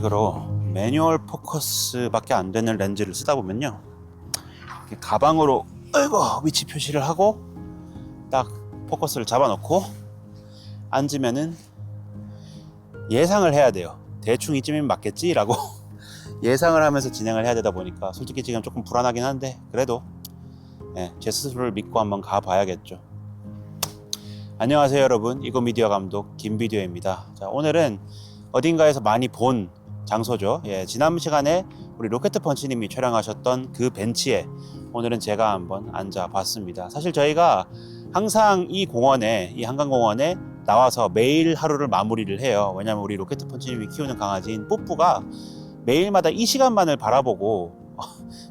식으로 매뉴얼 포커스밖에 안 되는 렌즈를 쓰다 보면요, 이렇게 가방으로 위치 표시를 하고 딱 포커스를 잡아놓고 앉으면은 예상을 해야 돼요. 대충 이쯤이면 맞겠지? 라고 예상을 하면서 진행을 해야 되다 보니까 솔직히 지금 조금 불안하긴 한데, 그래도 제 스스로를 믿고 한번 가봐야겠죠. 안녕하세요 여러분, 이거미디어 감독 김비디오입니다. 자, 오늘은 어딘가에서 많이 본 장소죠. 지난 시간에 우리 로켓펀치님이 촬영하셨던 그 벤치에 오늘은 제가 한번 앉아봤습니다. 사실 저희가 항상 이 공원에, 이 한강공원에 나와서 매일 하루를 마무리를 해요. 왜냐면 우리 로켓펀치님이 키우는 강아지인 뿌뿌가 매일마다 이 시간만을 바라보고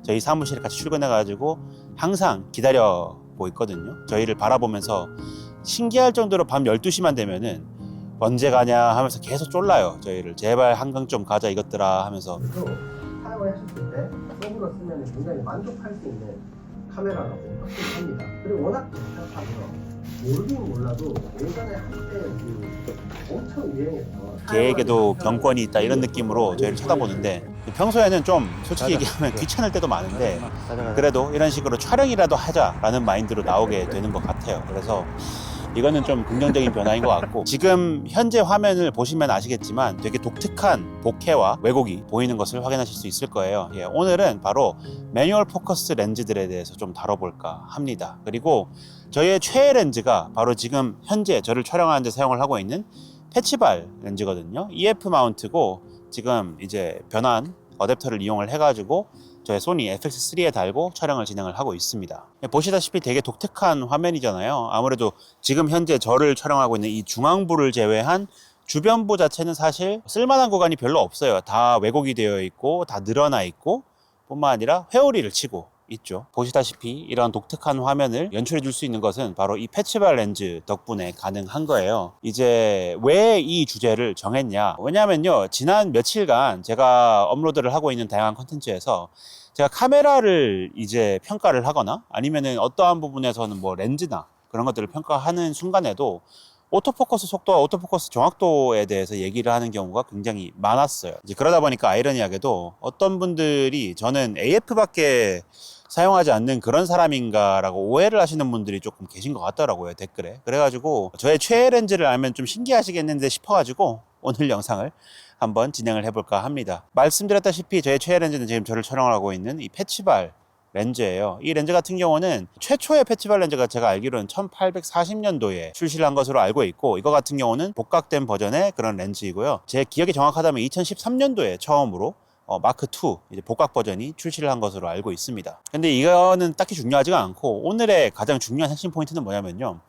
저희 사무실에 같이 출근해가지고 항상 기다려보고 있거든요. 저희를 바라보면서 신기할 정도로 밤 12시만 되면은 언제 가냐 하면서 계속 쫄라요. 저희를 제발 한강 좀 가자 이것들아 하면서. 그래서 사용을 하셨을 때 선글라스 쓰면 굉장히 만족할 수 있는 카메라라고 확신합니다. 그리고 워낙 괜찮다고요. 모르긴 몰라도 예전에 한때 엄청 유행했던 개에게도 경권이 있다 이런 느낌으로 저희를 쳐다보는데, 평소에는 좀 솔직히 얘기하면 귀찮을 때도 많은데 그래도 이런 식으로 촬영이라도 하자라는 마인드로 나오게 되는 것 같아요. 그래서 이거는 좀 긍정적인 변화인 것 같고, 지금 현재 화면을 보시면 아시겠지만 되게 독특한 보케와 왜곡이 보이는 것을 확인하실 수 있을 거예요. 오늘은 바로 매뉴얼 포커스 렌즈들에 대해서 좀 다뤄볼까 합니다. 그리고 저희의 최애 렌즈가 바로 지금 현재 저를 촬영하는 데 사용을 하고 있는 패치발 렌즈거든요. EF 마운트고 지금 이제 변환 어댑터를 이용을 해가지고 저의 소니 FX3에 달고 촬영을 진행을 하고 있습니다. 보시다시피 되게 독특한 화면이잖아요. 아무래도 지금 현재 저를 촬영하고 있는 이 중앙부를 제외한 주변부 자체는 사실 쓸만한 구간이 별로 없어요. 다 왜곡이 되어 있고 다 늘어나 있고 뿐만 아니라 회오리를 치고 있죠. 보시다시피 이런 독특한 화면을 연출해 줄 수 있는 것은 바로 이 패치발 렌즈 덕분에 가능한 거예요. 이제 왜 이 주제를 정했냐? 왜냐면요, 지난 며칠간 제가 업로드를 하고 있는 다양한 컨텐츠에서 제가 카메라를 이제 평가를 하거나 아니면은 어떠한 부분에서는 뭐 렌즈나 그런 것들을 평가하는 순간에도 오토포커스 속도와 오토포커스 정확도에 대해서 얘기를 하는 경우가 굉장히 많았어요. 이제 그러다 보니까 아이러니하게도 어떤 분들이 저는 AF밖에 사용하지 않는 그런 사람인가 라고 오해를 하시는 분들이 조금 계신 것 같더라고요, 댓글에. 그래가지고 저의 최애 렌즈를 알면 좀 신기하시겠는데 싶어가지고 오늘 영상을 한번 진행을 해볼까 합니다. 말씀드렸다시피 저의 최애 렌즈는 지금 저를 촬영을 하고 있는 이 패치발 렌즈예요. 이 렌즈 같은 경우는 최초의 패치발 렌즈가 제가 알기로는 1840년도에 출시를 한 것으로 알고 있고, 이거 같은 경우는 복각된 버전의 그런 렌즈이고요. 제 기억이 정확하다면 2013년도에 처음으로 마크2 이제 복각 버전이 출시를 한 것으로 알고 있습니다. 근데 이거는 딱히 중요하지가 않고, 오늘의 가장 중요한 핵심 포인트는 뭐냐면요,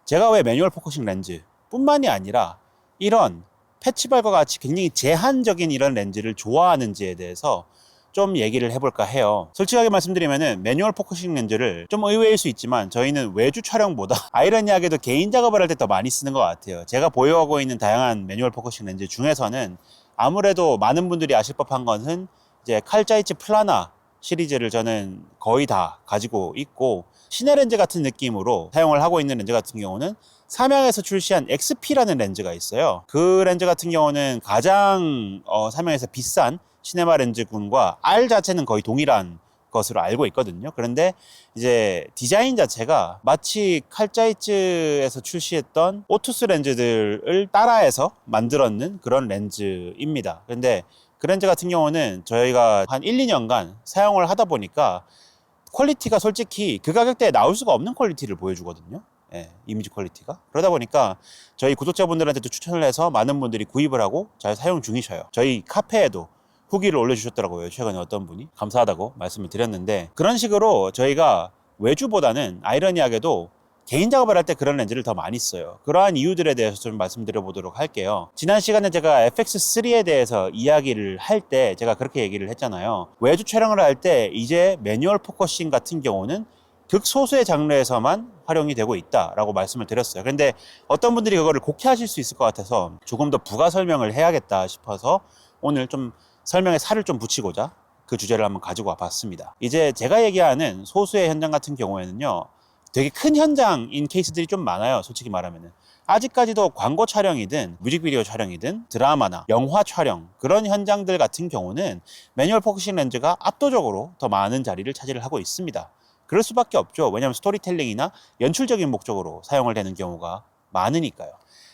제가 왜 매뉴얼 포커싱 렌즈 뿐만이 아니라 이런 패치발과 같이 굉장히 제한적인 이런 렌즈를 좋아하는지에 대해서 좀 얘기를 해볼까 해요. 솔직하게 말씀드리면은 매뉴얼 포커싱 렌즈를 좀 의외일 수 있지만 저희는 외주 촬영보다 아이러니하게도 개인 작업을 할 때 더 많이 쓰는 것 같아요. 제가 보유하고 있는 다양한 매뉴얼 포커싱 렌즈 중에서는 아무래도 많은 분들이 아실 법한 것은 이제 칼자이츠 플라나 시리즈를 저는 거의 다 가지고 있고, 시내 렌즈 같은 느낌으로 사용을 하고 있는 렌즈 같은 경우는 삼양에서 출시한 XP라는 렌즈가 있어요. 그 렌즈 같은 경우는 가장 삼양에서 비싼 시네마 렌즈군과 R 자체는 거의 동일한 것으로 알고 있거든요. 그런데 이제 디자인 자체가 마치 칼자이츠에서 출시했던 오투스 렌즈들을 따라해서 만들었는 그런 렌즈입니다. 근데 그 렌즈 같은 경우는 저희가 한 1, 2년간 사용을 하다 보니까 퀄리티가 솔직히 그 가격대에 나올 수가 없는 퀄리티를 보여주거든요. 이미지 퀄리티가. 그러다 보니까 저희 구독자분들한테도 추천을 해서 많은 분들이 구입을 하고 잘 사용 중이셔요. 저희 카페에도 후기를 올려주셨더라고요. 최근에 어떤 분이 감사하다고 말씀을 드렸는데, 그런 식으로 저희가 외주보다는 아이러니하게도 개인 작업을 할 때 그런 렌즈를 더 많이 써요. 그러한 이유들에 대해서 좀 말씀드려 보도록 할게요. 지난 시간에 제가 FX3에 대해서 이야기를 할 때 제가 그렇게 얘기를 했잖아요. 외주 촬영을 할 때 이제 매뉴얼 포커싱 같은 경우는 극소수의 장르에서만 활용이 되고 있다라고 말씀을 드렸어요. 그런데 어떤 분들이 그거를 곡해하실 수 있을 것 같아서 조금 더 부가 설명을 해야겠다 싶어서 오늘 좀 설명에 살을 좀 붙이고자 그 주제를 한번 가지고 와봤습니다. 이제 제가 얘기하는 소수의 현장 같은 경우에는요, 되게 큰 현장인 케이스들이 좀 많아요. 솔직히 말하면은 아직까지도 광고 촬영이든 뮤직비디오 촬영이든 드라마나 영화 촬영 그런 현장들 같은 경우는 매뉴얼 포커싱 렌즈가 압도적으로 더 많은 자리를 차지를 하고 있습니다. 그럴 수밖에 없죠. 왜냐하면 스토리텔링이나 연출적인 목적으로 사용을 되는 경우가 많으니까요.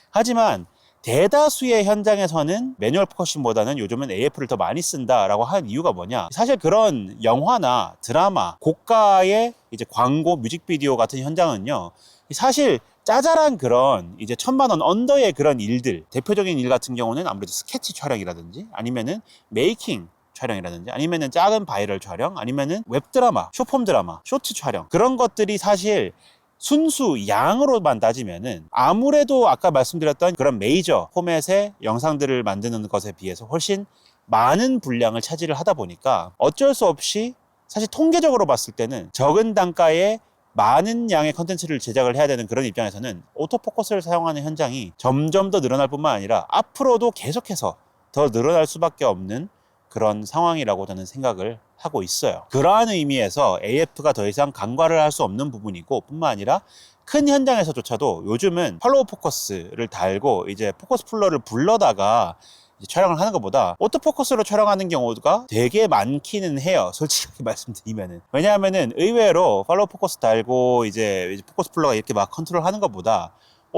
하지만 대다수의 현장에서는 매뉴얼 포커싱보다는 요즘은 AF를 더 많이 쓴다라고 한 이유가 뭐냐? 사실 그런 영화나 드라마, 고가의 이제 광고, 뮤직비디오 같은 현장은요, 사실 짜잘한 그런 이제 1,000만 원 언더의 그런 일들, 대표적인 일 같은 경우는 아무래도 스케치 촬영이라든지 아니면은 메이킹 촬영이라든지 아니면은 작은 바이럴 촬영 아니면은 웹드라마, 쇼폼 드라마, 쇼트 촬영 그런 것들이 사실 순수 양으로만 따지면은 아무래도 아까 말씀드렸던 그런 메이저 포맷의 영상들을 만드는 것에 비해서 훨씬 많은 분량을 차지를 하다 보니까 어쩔 수 없이 사실 통계적으로 봤을 때는 적은 단가에 많은 양의 컨텐츠를 제작을 해야 되는 그런 입장에서는 오토포커스를 사용하는 현장이 점점 더 늘어날 뿐만 아니라 앞으로도 계속해서 더 늘어날 수밖에 없는 그런 상황이라고 저는 생각을 하고 있어요. 그러한 의미에서 AF가 더 이상 간과를 할 수 없는 부분이고 뿐만 아니라 큰 현장에서조차도 요즘은 팔로우 포커스를 달고 이제 포커스 풀러를 불러다가 촬영을 하는 것보다 오토포커스로 촬영하는 경우가 되게 많기는 해요. 솔직하게 말씀드리면은. 왜냐하면은 의외로 팔로우 포커스 달고 이제 포커스 풀러가 이렇게 막 컨트롤 하는 것보다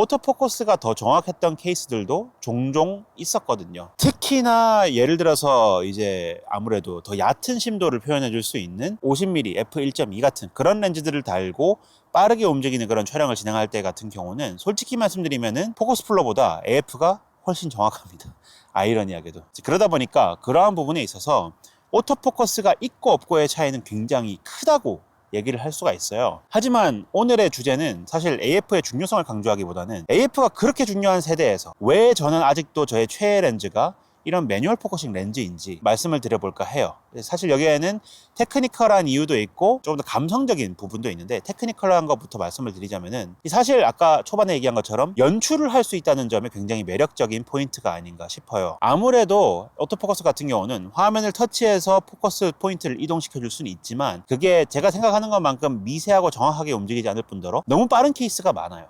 오토포커스가 더 정확했던 케이스들도 종종 있었거든요. 특히나 예를 들어서 이제 아무래도 더 얕은 심도를 표현해 줄 수 있는 50mm f1.2 같은 그런 렌즈들을 달고 빠르게 움직이는 그런 촬영을 진행할 때 같은 경우는 솔직히 말씀드리면은 포커스 풀러보다 AF가 훨씬 정확합니다. 아이러니하게도. 그러다 보니까 그러한 부분에 있어서 오토포커스가 있고 없고의 차이는 굉장히 크다고 얘기를 할 수가 있어요. 하지만 오늘의 주제는 사실 AF의 중요성을 강조하기보다는 AF가 그렇게 중요한 세대에서 왜 저는 아직도 저의 최애 렌즈가 이런 매뉴얼 포커싱 렌즈인지 말씀을 드려볼까 해요. 사실 여기에는 테크니컬한 이유도 있고 조금 더 감성적인 부분도 있는데 테크니컬한 것부터 말씀을 드리자면은 사실 아까 초반에 얘기한 것처럼 연출을 할 수 있다는 점이 굉장히 매력적인 포인트가 아닌가 싶어요. 아무래도 오토포커스 같은 경우는 화면을 터치해서 포커스 포인트를 이동시켜 줄 수는 있지만 그게 제가 생각하는 것만큼 미세하고 정확하게 움직이지 않을 뿐더러 너무 빠른 케이스가 많아요.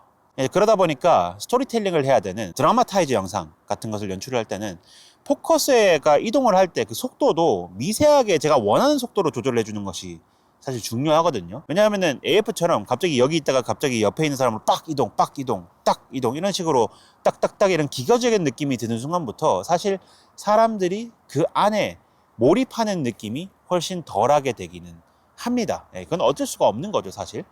그러다 보니까 스토리텔링을 해야 되는 드라마타이즈 영상 같은 것을 연출을 할 때는 포커스가 이동을 할 때 그 속도도 미세하게 제가 원하는 속도로 조절을 해주는 것이 사실 중요하거든요. 왜냐하면은 AF처럼 갑자기 여기 있다가 갑자기 옆에 있는 사람을 빡 이동, 딱 이동 이런 식으로 딱딱딱 이런 기교적인 느낌이 드는 순간부터 사실 사람들이 그 안에 몰입하는 느낌이 훨씬 덜하게 되기는 합니다. 그건 어쩔 수가 없는 거죠, 사실.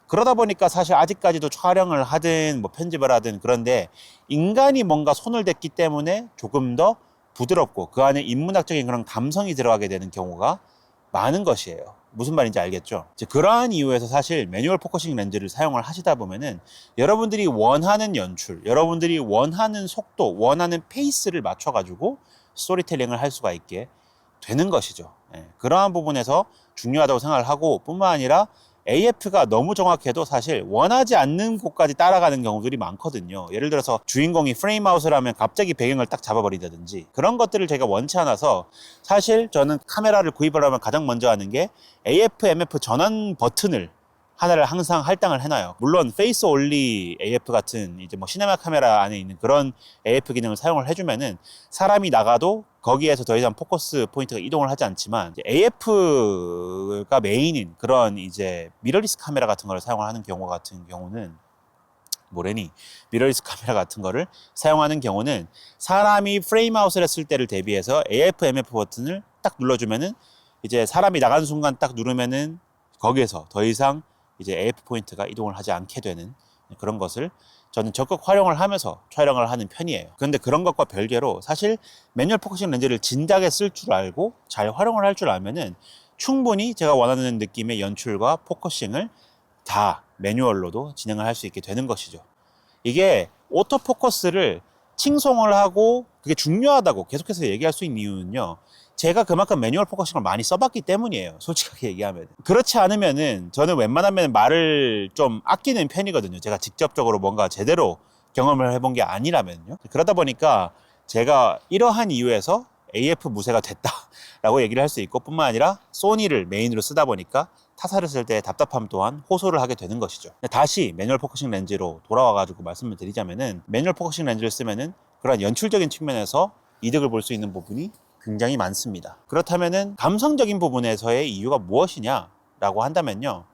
그러다 보니까 사실 아직까지도 촬영을 하든 뭐 편집을 하든 그런데 인간이 뭔가 손을 댔기 때문에 조금 더 부드럽고 그 안에 인문학적인 그런 감성이 들어가게 되는 경우가 많은 것이에요. 무슨 말인지 알겠죠? 이제 그러한 이유에서 사실 매뉴얼 포커싱 렌즈를 사용을 하시다 보면은 여러분들이 원하는 연출, 여러분들이 원하는 속도, 원하는 페이스를 맞춰가지고 스토리텔링을 할 수가 있게 되는 것이죠. 그러한 부분에서 중요하다고 생각을 하고 뿐만 아니라 AF가 너무 정확해도 사실 원하지 않는 곳까지 따라가는 경우들이 많거든요. 예를 들어서 주인공이 프레임 아웃을 하면 갑자기 배경을 딱 잡아버리다든지 그런 것들을 제가 원치 않아서 사실 저는 카메라를 구입을 하면 가장 먼저 하는 게 AF, MF 전환 버튼을 하나를 항상 할당을 해놔요. 물론 페이스 올리 AF 같은 이제 뭐 시네마 카메라 안에 있는 그런 AF 기능을 사용을 해주면은 사람이 나가도 거기에서 더 이상 포커스 포인트가 이동을 하지 않지만 AF가 메인인 그런 이제 미러리스 카메라 같은 걸 사용하는 경우 같은 경우는 미러리스 카메라 같은 거를 사용하는 경우는 사람이 프레임 아웃을 했을 때를 대비해서 AF, MF 버튼을 딱 눌러주면은 이제 사람이 나가는 순간 딱 누르면은 거기에서 더 이상 이제 AF 포인트가 이동을 하지 않게 되는 그런 것을 저는 적극 활용을 하면서 촬영을 하는 편이에요. 그런데 그런 것과 별개로 사실 매뉴얼 포커싱 렌즈를 진작에 쓸 줄 알고 잘 활용을 할 줄 알면은 충분히 제가 원하는 느낌의 연출과 포커싱을 다 매뉴얼로도 진행을 할 수 있게 되는 것이죠. 이게 오토포커스를 칭송을 하고 그게 중요하다고 계속해서 얘기할 수 있는 이유는요. 제가 그만큼 매뉴얼 포커싱을 많이 써봤기 때문이에요. 솔직하게 얘기하면. 그렇지 않으면은 저는 웬만하면 말을 좀 아끼는 편이거든요. 제가 직접적으로 뭔가 제대로 경험을 해본 게 아니라면요. 그러다 보니까 제가 이러한 이유에서 AF 무쇠가 됐다라고 얘기를 할 수 있고 뿐만 아니라 소니를 메인으로 쓰다 보니까 타사를 쓸 때 답답함 또한 호소를 하게 되는 것이죠. 다시 매뉴얼 포커싱 렌즈로 돌아와가지고 말씀을 드리자면은, 매뉴얼 포커싱 렌즈를 쓰면은 그런 연출적인 측면에서 이득을 볼 수 있는 부분이 굉장히 많습니다. 그렇다면은 감성적인 부분에서의 이유가 무엇이냐라고 한다면요,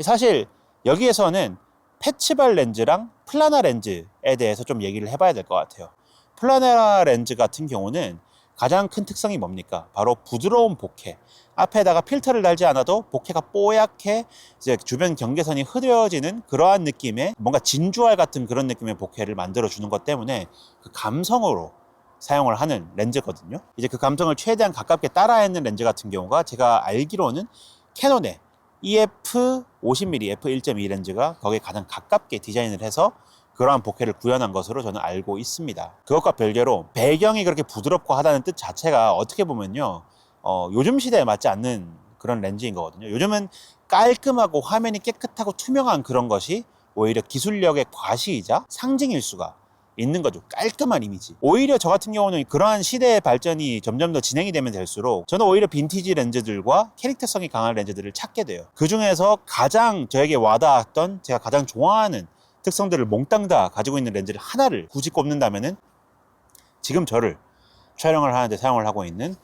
사실 여기에서는 패치발 렌즈랑 플라나 렌즈에 대해서 좀 얘기를 해봐야 될 것 같아요. 플라나 렌즈 같은 경우는 가장 큰 특성이 뭡니까? 바로 부드러운 보케. 앞에다가 필터를 달지 않아도 보케가 뽀얗게 이제 주변 경계선이 흐려지는 그러한 느낌의, 뭔가 진주알 같은 그런 느낌의 보케를 만들어 주는 것 때문에 그 감성으로 사용을 하는 렌즈거든요. 이제 그 감성을 최대한 가깝게 따라하는 렌즈 같은 경우가 제가 알기로는 캐논의 EF 50mm f1.2 렌즈가 거기에 가장 가깝게 디자인을 해서 그러한 보케를 구현한 것으로 저는 알고 있습니다. 그것과 별개로 배경이 그렇게 부드럽고 하다는 뜻 자체가 어떻게 보면요, 요즘 시대에 맞지 않는 그런 렌즈인 거거든요. 요즘은 깔끔하고 화면이 깨끗하고 투명한 그런 것이 오히려 기술력의 과시이자 상징일 수가 있는 거죠. 깔끔한 이미지. 오히려 저 같은 경우는 그러한 시대의 발전이 점점 더 진행이 되면 될수록 저는 오히려 빈티지 렌즈들과 캐릭터성이 강한 렌즈들을 찾게 돼요. 그 중에서 가장 저에게 와닿았던, 제가 가장 좋아하는 특성들을 몽땅 다 가지고 있는 렌즈를 하나를 굳이 꼽는다면은 지금 저를 촬영을 하는데 사용을 하고 있는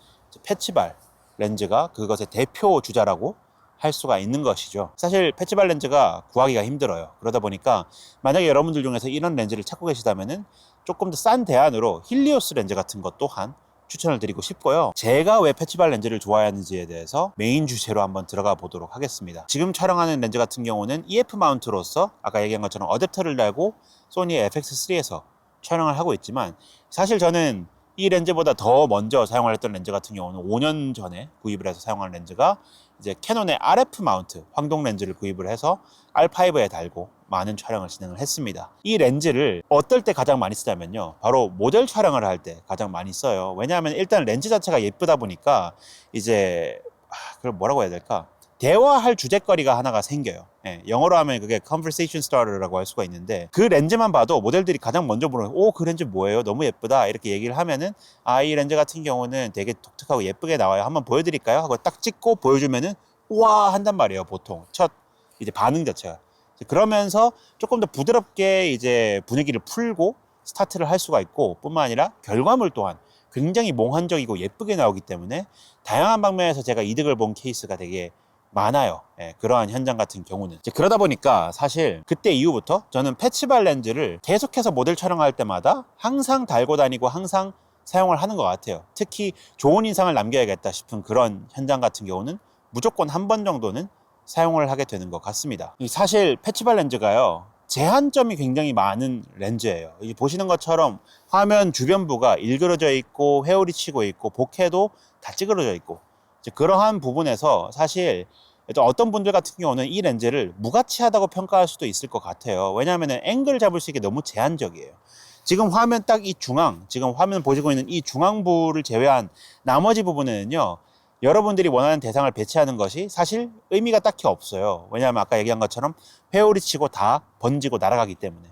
패치발 렌즈가 그것의 대표 주자라고 할 수가 있는 것이죠. 사실 패치발 렌즈가 구하기가 힘들어요. 그러다 보니까 만약에 여러분들 중에서 이런 렌즈를 찾고 계시다면은 조금 더 싼 대안으로 힐리오스 렌즈 같은 것 또한 추천을 드리고 싶고요. 제가 왜 패치발 렌즈를 좋아하는지에 대해서 메인 주제로 한번 들어가 보도록 하겠습니다. 지금 촬영하는 렌즈 같은 경우는 EF 마운트로서 아까 얘기한 것처럼 어댑터를 달고 소니의 FX3에서 촬영을 하고 있지만, 사실 저는 이 렌즈보다 더 먼저 사용을 했던 렌즈 같은 경우는 5년 전에 구입을 해서 사용한 렌즈가 이제 캐논의 RF 마운트 황동 렌즈를 구입을 해서 R5에 달고 많은 촬영을 진행을 했습니다. 이 렌즈를 어떨 때 가장 많이 쓰냐면요, 바로 모델 촬영을 할 때 가장 많이 써요. 왜냐하면 일단 렌즈 자체가 예쁘다 보니까 이제 그걸 뭐라고 해야 될까, 대화할 주제거리가 하나가 생겨요. 예, 영어로 하면 그게 conversation starter라고 할 수가 있는데, 그 렌즈만 봐도 모델들이 가장 먼저 물어요. 오, 그 렌즈 뭐예요? 너무 예쁘다. 이렇게 얘기를 하면은, 아, 이 렌즈 같은 경우는 되게 독특하고 예쁘게 나와요. 한번 보여드릴까요? 하고 딱 찍고 보여주면은 와 한단 말이에요. 보통 첫 이제 반응 자체가. 그러면서 조금 더 부드럽게 이제 분위기를 풀고 스타트를 할 수가 있고, 뿐만 아니라 결과물 또한 굉장히 몽환적이고 예쁘게 나오기 때문에 다양한 방면에서 제가 이득을 본 케이스가 되게 많아요. 예, 그러한 현장 같은 경우는. 그러다 보니까 사실 그때 이후부터 저는 패치발 렌즈를 계속해서 모델 촬영할 때마다 항상 달고 다니고 항상 사용을 하는 것 같아요. 특히 좋은 인상을 남겨야겠다 싶은 그런 현장 같은 경우는 무조건 한 번 정도는 사용을 하게 되는 것 같습니다. 사실 패치발 렌즈가요, 제한점이 굉장히 많은 렌즈예요. 보시는 것처럼 화면 주변부가 일그러져 있고 회오리 치고 있고 보케도 다 찌그러져 있고, 그러한 부분에서 사실 어떤 분들 같은 경우는 이 렌즈를 무가치하다고 평가할 수도 있을 것 같아요. 왜냐하면 앵글 잡을 수 있게 너무 제한적이에요. 지금 화면 딱 이 중앙, 지금 화면 보시고 있는 이 중앙부를 제외한 나머지 부분에는요, 여러분들이 원하는 대상을 배치하는 것이 사실 의미가 딱히 없어요. 왜냐하면 아까 얘기한 것처럼 회오리 치고 다 번지고 날아가기 때문에.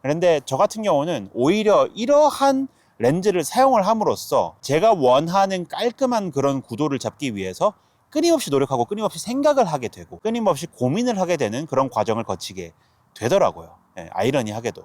그런데 저 같은 경우는 오히려 이러한 렌즈를 사용을 함으로써 제가 원하는 깔끔한 그런 구도를 잡기 위해서 끊임없이 노력하고 끊임없이 생각을 하게 되고 끊임없이 고민을 하게 되는 그런 과정을 거치게 되더라고요. 예, 아이러니하게도.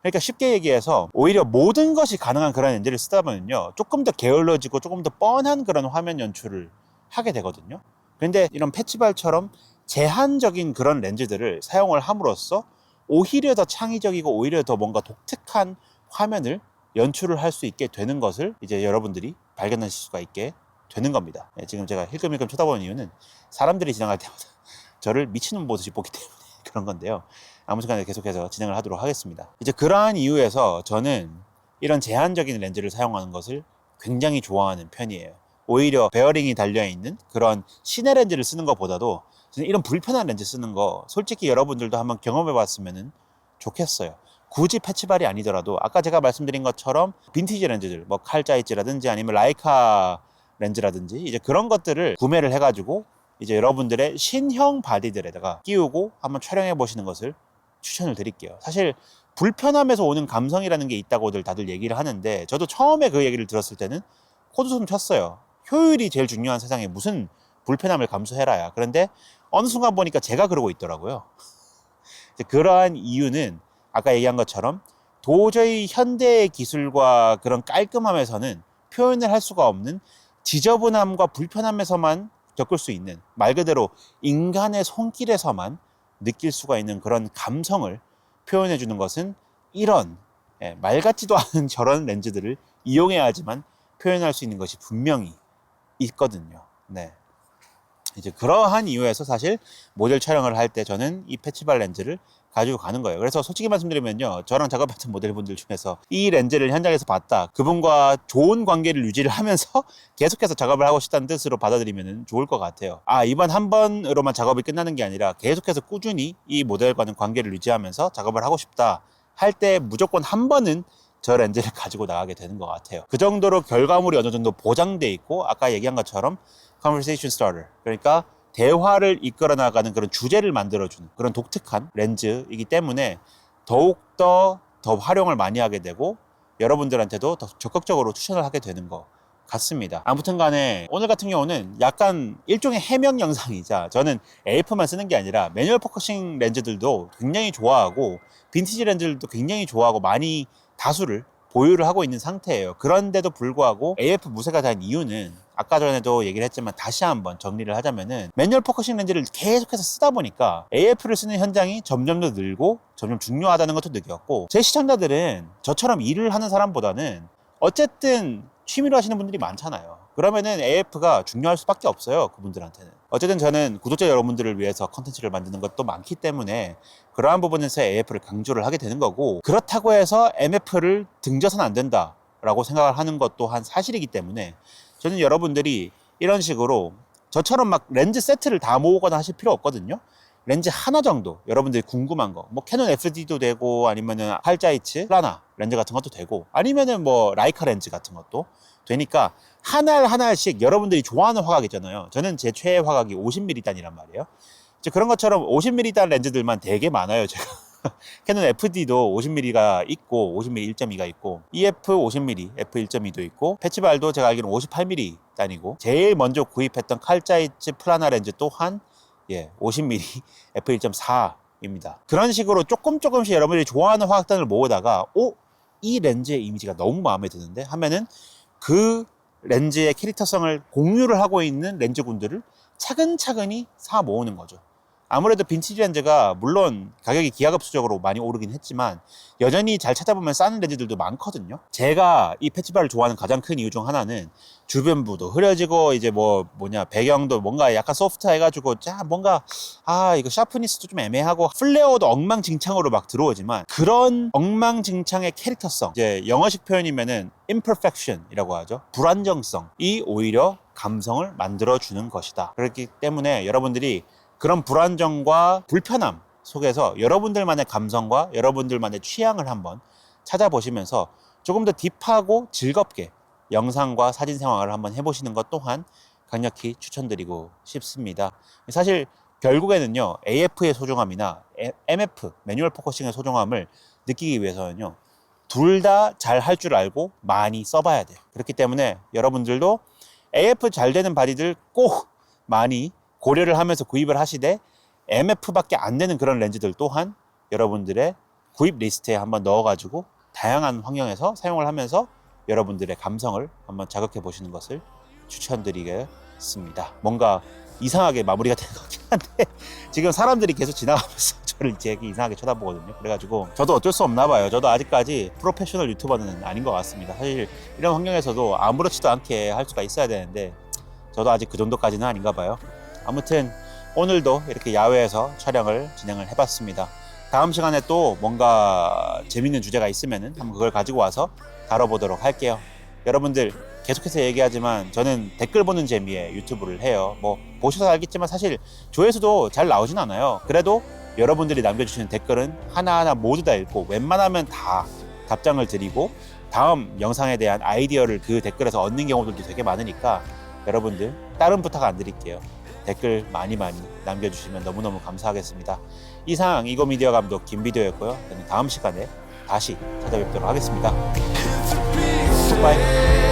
그러니까 쉽게 얘기해서 오히려 모든 것이 가능한 그런 렌즈를 쓰다 보면요, 조금 더 게을러지고 조금 더 뻔한 그런 화면 연출을 하게 되거든요. 그런데 이런 패치발처럼 제한적인 그런 렌즈들을 사용을 함으로써 오히려 더 창의적이고 오히려 더 뭔가 독특한 화면을 연출을 할 수 있게 되는 것을 이제 여러분들이 발견하실 수가 있게 되는 겁니다. 네, 지금 제가 힐끔힐끔 쳐다보는 이유는 사람들이 지나갈 때마다 저를 미친놈 보듯이 보기 때문에 그런 건데요. 아무튼간에 계속해서 진행을 하도록 하겠습니다. 이제 그러한 이유에서 저는 이런 제한적인 렌즈를 사용하는 것을 굉장히 좋아하는 편이에요. 오히려 베어링이 달려있는 그런 시내 렌즈를 쓰는 것보다도 이런 불편한 렌즈 쓰는 거 솔직히 여러분들도 한번 경험해 봤으면 좋겠어요. 굳이 패치발이 아니더라도 아까 제가 말씀드린 것처럼 빈티지 렌즈들, 뭐 칼자이찌라든지 아니면 라이카 렌즈라든지 이제 그런 것들을 구매를 해가지고 이제 여러분들의 신형 바디들에다가 끼우고 한번 촬영해 보시는 것을 추천을 드릴게요. 사실 불편함에서 오는 감성이라는 게 있다고들 다들 얘기를 하는데, 저도 처음에 그 얘기를 들었을 때는 코웃음 쳤어요. 효율이 제일 중요한 세상에 무슨 불편함을 감수해라야. 그런데 어느 순간 보니까 제가 그러고 있더라고요. 그러한 이유는 아까 얘기한 것처럼 도저히 현대의 기술과 그런 깔끔함에서는 표현을 할 수가 없는 지저분함과 불편함에서만 겪을 수 있는, 말 그대로 인간의 손길에서만 느낄 수가 있는 그런 감성을 표현해 주는 것은 이런 말 같지도 않은 저런 렌즈들을 이용해야지만 표현할 수 있는 것이 분명히 있거든요. 네. 이제 그러한 이유에서 사실 모델 촬영을 할 때 저는 이 패치발 렌즈를 가지고 가는 거예요. 그래서 솔직히 말씀드리면요, 저랑 작업했던 모델분들 중에서 이 렌즈를 현장에서 봤다, 그분과 좋은 관계를 유지를 하면서 계속해서 작업을 하고 싶다는 뜻으로 받아들이면 좋을 것 같아요. 이번 한 번으로만 작업이 끝나는 게 아니라 계속해서 꾸준히 이 모델과는 관계를 유지하면서 작업을 하고 싶다 할 때 무조건 한 번은 저 렌즈를 가지고 나가게 되는 것 같아요. 그 정도로 결과물이 어느 정도 보장돼 있고, 아까 얘기한 것처럼 conversation starter, 그러니까 대화를 이끌어 나가는 그런 주제를 만들어주는 그런 독특한 렌즈이기 때문에 더욱더 더 활용을 많이 하게 되고 여러분들한테도 더 적극적으로 추천을 하게 되는 것 같습니다. 아무튼 간에 오늘 같은 경우는 약간 일종의 해명 영상이자, 저는 AF만 쓰는 게 아니라 매뉴얼 포커싱 렌즈들도 굉장히 좋아하고 빈티지 렌즈들도 굉장히 좋아하고 많이 다수를 보유를 하고 있는 상태예요. 그런데도 불구하고 AF 무쇠가 된 이유는, 아까 전에도 얘기를 했지만 다시 한번 정리를 하자면은, 매뉴얼 포커싱 렌즈를 계속해서 쓰다 보니까 AF를 쓰는 현장이 점점 더 늘고 점점 중요하다는 것도 느꼈고, 제 시청자들은 저처럼 일을 하는 사람보다는 어쨌든 취미로 하시는 분들이 많잖아요. 그러면은 AF가 중요할 수밖에 없어요, 그분들한테는. 어쨌든 저는 구독자 여러분들을 위해서 컨텐츠를 만드는 것도 많기 때문에 그러한 부분에서 AF를 강조를 하게 되는 거고, 그렇다고 해서 MF를 등져서는 안 된다 라고 생각을 하는 것 또한 사실이기 때문에, 저는 여러분들이 이런 식으로 저처럼 막 렌즈 세트를 다 모으거나 하실 필요 없거든요. 렌즈 하나 정도 여러분들이 궁금한 거, 뭐 캐논 FD도 되고, 아니면은 할자이츠 플라나 렌즈 같은 것도 되고, 아니면은 뭐 라이카 렌즈 같은 것도 되니까 하나씩 여러분들이 좋아하는 화각 있잖아요. 저는 제 최애 화각이 50mm 단이란 말이에요. 그런 것처럼 50mm 단 렌즈들만 되게 많아요, 제가. 캐논 FD도 50mm가 있고 50mm 1.2가 있고, EF 50mm f1.2도 있고, 패치발도 제가 알기로는 58mm 단이고, 제일 먼저 구입했던 칼자이츠 플라나 렌즈 또한 50mm f1.4입니다. 그런 식으로 조금씩 여러분들이 좋아하는 화각단을 모으다가 이 렌즈의 이미지가 너무 마음에 드는데 하면은 그 렌즈의 캐릭터성을 공유를 하고 있는 렌즈군들을 차근차근히 사 모으는 거죠. 아무래도 빈티지 렌즈가 물론 가격이 기하급수적으로 많이 오르긴 했지만 여전히 잘 찾아보면 싼 렌즈들도 많거든요. 제가 이 패치발을 좋아하는 가장 큰 이유 중 하나는 주변부도 흐려지고, 이제 배경도 뭔가 약간 소프트해가지고 뭔가 이거 샤프니스도 좀 애매하고 플레어도 엉망진창으로 막 들어오지만, 그런 엉망진창의 캐릭터성, 이제 영어식 표현이면은 imperfection이라고 하죠. 불안정성이 오히려 감성을 만들어주는 것이다. 그렇기 때문에 여러분들이 그런 불안정과 불편함 속에서 여러분들만의 감성과 여러분들만의 취향을 한번 찾아보시면서 조금 더 딥하고 즐겁게 영상과 사진 생활을 한번 해보시는 것 또한 강력히 추천드리고 싶습니다. 사실 결국에는요, AF의 소중함이나 MF, 매뉴얼 포커싱의 소중함을 느끼기 위해서는요, 둘 다 잘 할 줄 알고 많이 써봐야 돼요. 그렇기 때문에 여러분들도 AF 잘 되는 바디들 꼭 많이 고려를 하면서 구입을 하시되, MF밖에 안 되는 그런 렌즈들 또한 여러분들의 구입 리스트에 한번 넣어가지고 다양한 환경에서 사용을 하면서 여러분들의 감성을 한번 자극해 보시는 것을 추천드리겠습니다. 뭔가 이상하게 마무리가 된 것 같긴 한데 지금 사람들이 계속 지나가면서 저를 되게 이상하게 쳐다보거든요. 그래가지고 저도 어쩔 수 없나 봐요. 저도 아직까지 프로페셔널 유튜버는 아닌 것 같습니다. 사실 이런 환경에서도 아무렇지도 않게 할 수가 있어야 되는데 저도 아직 그 정도까지는 아닌가 봐요. 아무튼 오늘도 이렇게 야외에서 촬영을 진행을 해봤습니다. 다음 시간에 또 뭔가 재밌는 주제가 있으면은 한번 그걸 가지고 와서 다뤄보도록 할게요. 여러분들 계속해서 얘기하지만 저는 댓글 보는 재미에 유튜브를 해요. 보셔서 알겠지만 사실 조회수도 잘 나오진 않아요. 그래도 여러분들이 남겨주시는 댓글은 하나하나 모두 다 읽고 웬만하면 다 답장을 드리고 다음 영상에 대한 아이디어를 그 댓글에서 얻는 경우들도 되게 많으니까 여러분들 다른 부탁 안 드릴게요. 댓글 많이 남겨주시면 너무너무 감사하겠습니다. 이상 이거미디어 감독 김비디오였고요. 저는 다음 시간에 다시 찾아뵙도록 하겠습니다. 굿바이.